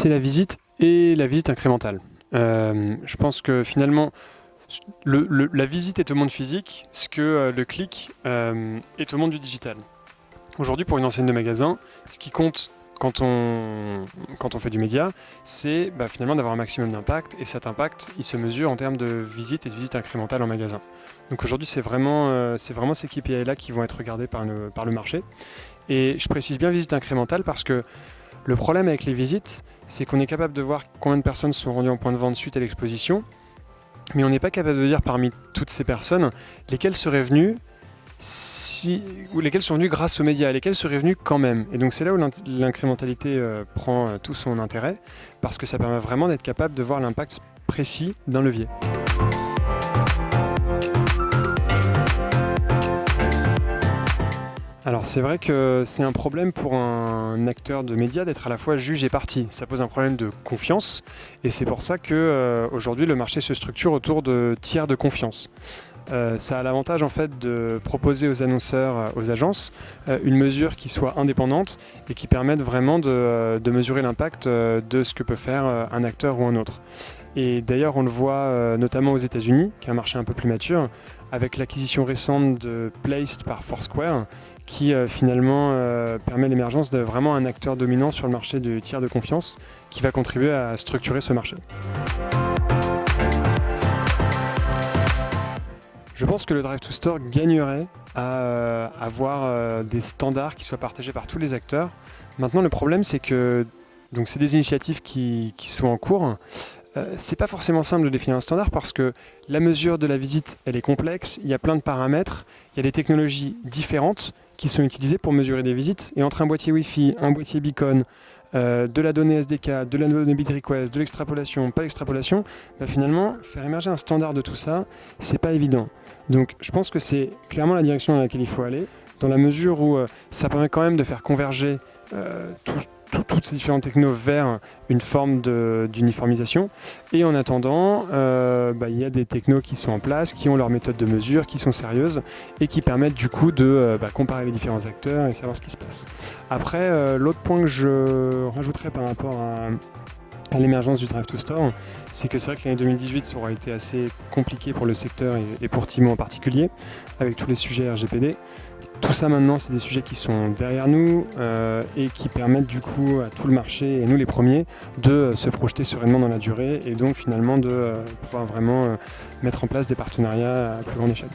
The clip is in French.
c'est la visite et la visite incrémentale. Je pense que finalement, la visite est au monde physique, ce que le clic est au monde du digital. Aujourd'hui, pour une enseigne de magasin, ce qui compte quand on fait du média, c'est finalement d'avoir un maximum d'impact, et cet impact, il se mesure en termes de visite et de visite incrémentale en magasin. Donc aujourd'hui, c'est vraiment ces KPI-là qui vont être regardés par le marché. Et je précise bien visite incrémentale parce que le problème avec les visites, c'est qu'on est capable de voir combien de personnes sont rendues en point de vente suite à l'exposition, mais on n'est pas capable de dire parmi toutes ces personnes lesquelles seraient venues ou lesquels sont venus grâce aux médias, lesquels seraient venus quand même. Et donc c'est là où l'incrémentalité prend tout son intérêt, parce que ça permet vraiment d'être capable de voir l'impact précis d'un levier. Alors c'est vrai que c'est un problème pour un acteur de médias d'être à la fois juge et partie. Ça pose un problème de confiance, et c'est pour ça qu'aujourd'hui le marché se structure autour de tiers de confiance. Ça a l'avantage en fait de proposer aux annonceurs, aux agences, une mesure qui soit indépendante et qui permette vraiment de mesurer l'impact de ce que peut faire un acteur ou un autre. Et d'ailleurs on le voit notamment aux États-Unis, qui est un marché un peu plus mature, avec l'acquisition récente de Placed par Foursquare, qui finalement permet l'émergence de vraiment un acteur dominant sur le marché du tiers de confiance, qui va contribuer à structurer ce marché. Je pense que le Drive to Store gagnerait à avoir des standards qui soient partagés par tous les acteurs. Maintenant, le problème, c'est que c'est des initiatives qui sont en cours. C'est pas forcément simple de définir un standard parce que la mesure de la visite, elle est complexe. Il y a plein de paramètres. Il y a des technologies différentes qui sont utilisées pour mesurer des visites. Et entre un boîtier Wi-Fi, un boîtier beacon, de la donnée SDK, de la donnée bit request, de l'extrapolation, pas l'extrapolation, finalement, faire émerger un standard de tout ça, c'est pas évident. Donc je pense que c'est clairement la direction dans laquelle il faut aller, dans la mesure où ça permet quand même de faire converger toutes ces différentes technos vers une forme d'uniformisation. Et en attendant, il y a des technos qui sont en place, qui ont leur méthode de mesure, qui sont sérieuses et qui permettent du coup de comparer les différents acteurs et savoir ce qui se passe. Après, l'autre point que je rajouterais par rapport à l'émergence du Drive to Store, c'est que c'est vrai que l'année 2018 aura été assez compliquée pour le secteur et pour Timo en particulier, avec tous les sujets RGPD. Tout ça maintenant, c'est des sujets qui sont derrière nous et qui permettent du coup à tout le marché, et nous les premiers, de se projeter sereinement dans la durée et donc finalement de pouvoir vraiment mettre en place des partenariats à plus grande échelle.